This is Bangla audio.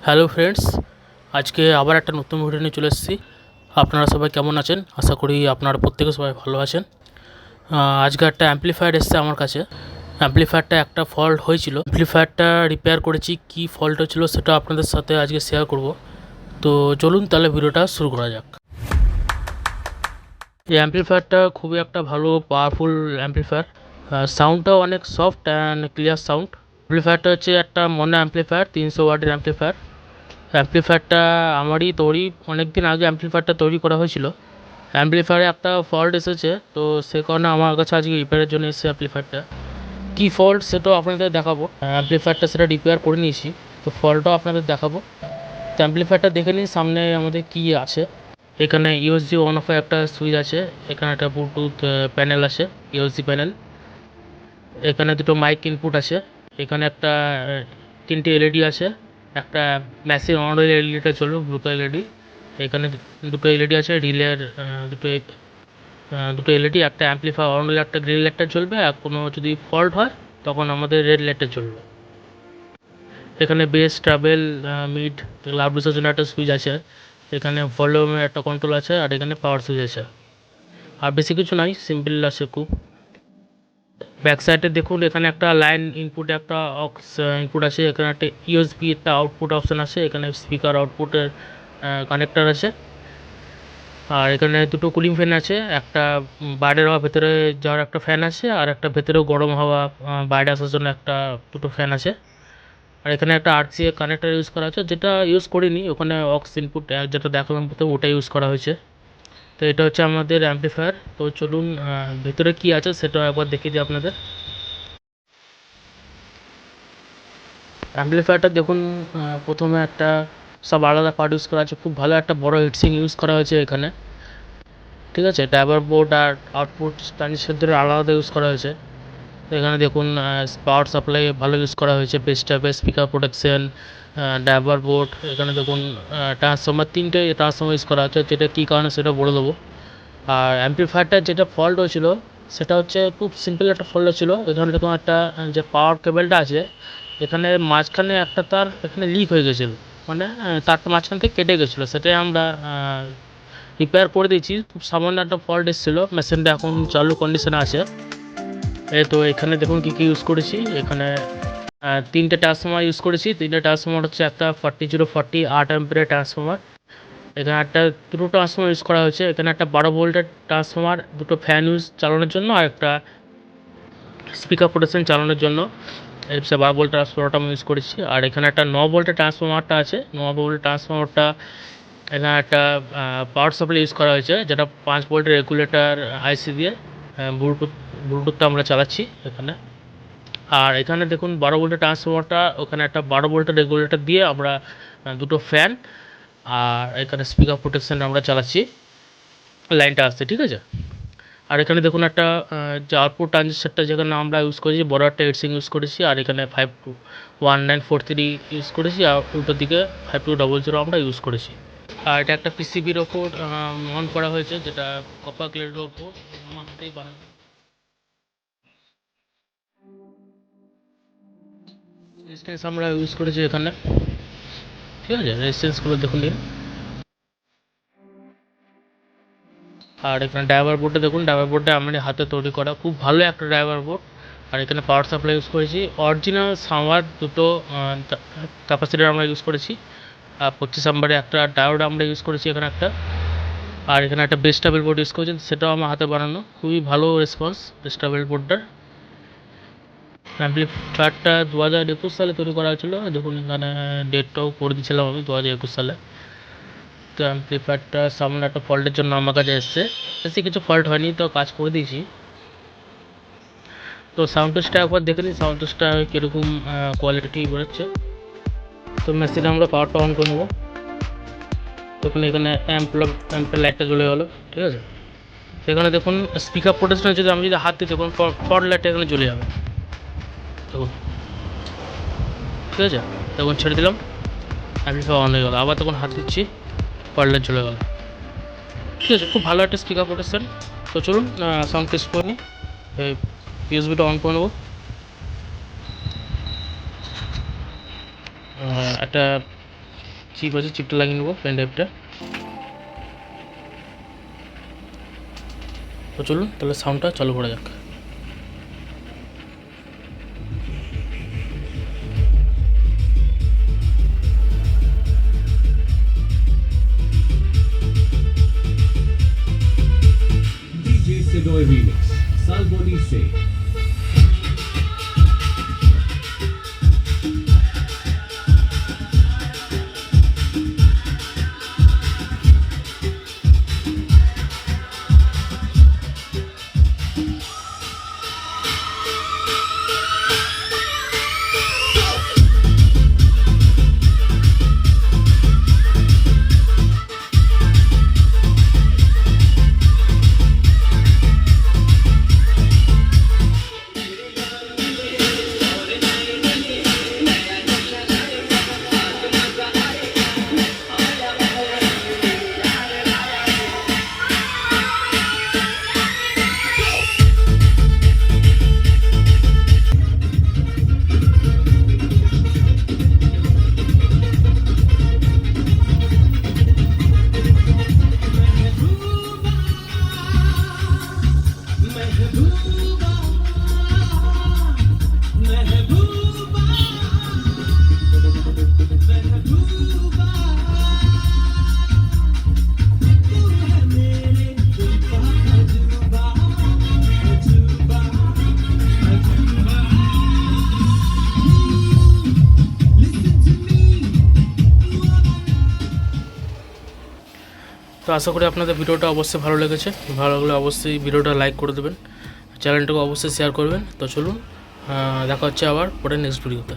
হ্যালো ফ্রেন্ডস, আজকে আবার একটা নতুন ভিডিও নিয়ে চলে এসেছি। আপনারা সবাই কেমন আছেন? আশা করি আপনারা প্রত্যেকে সবাই ভালো আছেন। আজকে একটা অ্যাম্পলিফায়ার এসেছে আমার কাছে। অ্যাম্পলিফায়ারটা একটা ফল্ট হয়েছিল, অ্যাম্পলিফায়ারটা রিপেয়ার করেছি। কি ফল্ট হয়েছিল সেটা আপনাদের সাথে আজকে শেয়ার করব। তো চলুন তাহলে ভিডিওটা শুরু করা যাক। এই অ্যাম্পলিফায়ারটা খুবই একটা ভালো পাওয়ারফুল অ্যাম্পলিফায়ার। সাউন্ডটাও অনেক সফট অ্যান্ড ক্লিয়ার সাউন্ড। অ্যাম্পলিফায়ারটা হচ্ছে একটা মনো অ্যাম্পলিফায়ার, 300 ওয়াটের অ্যাম্পলিফায়ার। অ্যাম্পলিফায়ারটা আমারই তৈরি, অনেক দিন আগে অ্যাম্পলিফায়ারটা তৈরি করা হয়েছিল। অ্যাম্পলিফায়ারে একটা ফল্ট এসেছে, তো সে কারণে আমার কাছে আজকে রিপেয়ারের জন্য এসেছে অ্যাম্পলিফায়ারটা। কী ফল্ট সেটাও আপনাদের দেখাবো। অ্যাম্পলিফায়ারটা সেটা রিপেয়ার করে নিয়েছি, তো ফল্টটাও আপনাদের দেখাবো। তো অ্যাম্পলিফায়ারটা দেখে নিন সামনে আমাদের কী আছে। এখানে ইউএসজি অন অফের একটা সুইচ আছে, এখানে একটা ব্লুটুথ প্যানেল আছে, ইউএসজি প্যানেল। এখানে দুটো মাইক ইনপুট আছে, এখানে একটা তিনটে এলইডি আছে। একটা মেশিন অন হলে এলইডিটা চলবে, দুটো এলইডি। এখানে দুটো এলইডি আছে, রিলের দুটো দুটো এলইডি। একটা অ্যাম্পলিফায়ার অন হলে একটা গ্রিন লাইটটা জ্বলবে, আর কোনো যদি ফল্ট হয় তখন আমাদের রেড লাইটটা জ্বলবে। এখানে base, travel, mid, loud booster জন্য একটা সুইচ আছে। এখানে ভলিউমের একটা কন্ট্রোল আছে, আর এখানে পাওয়ার সুইচ আছে। আর বেশি কিছু নাই, সিম্পল আছে খুব। ব্যাক সাইডে দেখুন, এখানে একটা লাইন ইনপুটে একটা অক্স ইনপুট আছে, এখানে একটা ইউএসবি একটা আউটপুট অপশান আছে, এখানে স্পিকার আউটপুটের কানেক্টার আছে। আর এখানে দুটো কুলিং ফ্যান আছে, একটা বাইরের হাওয়া ভেতরে যাওয়ার একটা ফ্যান আছে, আর একটা ভেতরেও গরম হাওয়া বাইরে আসার জন্য একটা দুটো ফ্যান আছে। আর এখানে একটা আরসিএ কানেক্টার ইউজ করা আছে, যেটা ইউজ করিনি, ওখানে অক্স ইনপুট যেটা দেখালাম প্রথমে ওটা ইউজ করা হয়েছে। তো এটা হচ্ছে আমাদের অ্যাম্পলিফায়ার। তো চলুন ভেতরে কী আছে সেটা একবার দেখিয়ে দিই আপনাদের। অ্যাম্পলিফায়ারটা দেখুন, প্রথমে একটা সব আলাদা পার্ট ইউজ করা আছে, খুব ভালো একটা বড় হিটসিঙ্ক ইউজ করা হয়েছে এখানে। ঠিক আছে, ড্রাইভার বোর্ড আর আউটপুট ট্রানজিস্টরদের আলাদা ইউজ করা হয়েছে। তো এখানে দেখুন পাওয়ার সাপ্লাই ভালো ইউজ করা হয়েছে, বেস টাইপের স্পিকার প্রোটেকশন, ড্রাইভার বোর্ড। এখানে দেখুন ট্রান্সফর্মার, তিনটে ট্রান্সফর্মার ইউজ করা আছে, যেটা কী কারণে সেটা বলে দেবো। আর অ্যাম্পলিফায়ারটার যেটা ফল্ট হয়েছিল সেটা হচ্ছে খুব সিম্পল একটা ফল্ট হচ্ছিলো। এখানে দেখুন একটা যে পাওয়ার কেবেলটা আছে, এখানে মাঝখানে একটা তার এখানে লিক হয়ে গেছিলো, মানে তারটা মাঝখান থেকে কেটে গেছিলো। সেটাই আমরা রিপেয়ার করে দিয়েছি। খুব সামান্য একটা ফল্ট এসেছিলো, মেশিনটা এখন চালু কন্ডিশনে আছে। তো এখানে দেখুন কী কী ইউজ করেছি। এখানে তিনটে ট্রান্সফর্মার ইউজ করেছি। তিনটে ট্রান্সফর্মার হচ্ছে একটা 40 8 অ্যাম্পিয়ারের ট্রান্সফর্মার। এখানে একটা দুটো ট্রান্সফর্মার ইউজ করা হয়েছে। এখানে একটা 12 ভোল্টের ট্রান্সফর্মার, দুটো ফ্যান ইউজ চালানোর জন্য, আর একটা স্পিকার প্রোটেকশন চালানোর জন্য। এই 12 ভোল্ট ট্রান্সফর্মারটা আমি ইউজ করেছি। আর এখানে একটা 9 ভোল্টের ট্রান্সফর্মারটা আছে। 9 ভোল্টের ট্রান্সফর্মারটা এখানে একটা পাওয়ার সাপ্লাই ইউজ করা হয়েছে, যেটা 5 ভোল্টের রেগুলেটর আইসি দিয়ে ব্লুটুথটা আমরা চালাচ্ছি এখানে। আর এখানে দেখুন 12 ভোল্টের ট্রান্সফর্মারটা, ওখানে একটা 12 ভোল্টের রেগুলেটর দিয়ে আমরা দুটো ফ্যান আর এখানে স্পিকার প্রোটেকশন আমরা চালাচ্ছি, লাইনটা আসছে। ঠিক আছে। আর এখানে দেখুন একটা যে আউটপুট ট্রানজিস্টরটা যেখানে আমরা ইউজ করেছি, বড় একটা হিটসিঙ্ক ইউজ করেছি। আর এখানে 521943 ইউজ করেছি, আর উল্টো দিকে 5200 আমরা ইউজ করেছি। আর এটা একটা পিসিবির ওপর অন করা হয়েছে, যেটা কপার প্লেটের ওপর মাথাতেই বানানো। রেজিস্ট্যান্স আমরা ইউজ করেছি এখানে। ঠিক আছে, রেজিস্ট্যান্সগুলো দেখুন নিন। আর এখানে ড্রাইভার বোর্ডটা দেখুন, ড্রাইভার বোর্ডটা আমাদের হাতে তৈরি করা, খুব ভালো একটা ড্রাইভার বোর্ড। আর এখানে পাওয়ার সাপ্লাই ইউজ করেছি, অরিজিনাল সামার দুটো ক্যাপাসিটার আমরা ইউজ করেছি। আর 25 নম্বরে একটা ডায়োড আমরা ইউজ করেছি এখানে একটা। আর এখানে একটা বেস ট্রাভেল বোর্ড ইউজ করেছি, সেটাও আমার হাতে বানানো, খুবই ভালো রেসপন্স বেস ট্রাভেল বোর্ডটার। অ্যাম্পলিফায়ারটা 2021 সালে তৈরি করা হয়েছিল। দেখুন এখানে ডেটটাও করে দিয়েছিলাম আমি 2021 সালে। তো অ্যাম্পলিফায়ারটা সামনে একটা ফল্টের জন্য আমার কাছে এসছে, বেশি কিছু ফল্ট হয়নি, তো কাজ করে দিয়েছি। তো সাউন্ড টেস্টটা একবার দেখে নিই, সাউন্ড টেস্টটা কীরকম কোয়ালিটি বেরোচ্ছে। তো মেশিনে আমরা পাওয়ারটা অন করে নেবো। তখন এখানে অ্যাম্পের লাইটটা জ্বলে গেলো। ঠিক আছে, সেখানে দেখুন স্পিকার প্রোটেকশন যদি আমি যদি হাত দিই, দেখুন ফ্রন্ট লাইটটা এখানে জ্বলে যাবে। দেখুন, ঠিক আছে। তখন ছেড়ে দিলাম, অ্যাম্পলিফায়ার অন হয়ে গেলো। আবার তখন হাত দিচ্ছি, ফ্রন্ট লাইট জ্বলে গেলো। ঠিক আছে, খুব ভালো একটা স্পিকার প্রোটেকশন। তো চলুন সাউন্ড টেস্ট করে নিই। এই ইউএসবিটা অন করে নেবো। একটা চিপ আছে, চিপটা লাগিয়ে নেবো পেন ড্রাইভটা। তো চলুন তাহলে সাউন্ডটা চালু করা যাক। DJ Sedoy Remix, Salboni Se. তো আশা করি আপনাদের ভিডিওটা অবশ্যই ভালো লেগেছে। ভালো লাগলে অবশ্যই ভিডিওটা লাইক করে দেবেন, চ্যানেলটাকে অবশ্যই শেয়ার করবেন। তো চলুন দেখা হচ্ছে আবার পরে নেক্সট ভিডিওতে।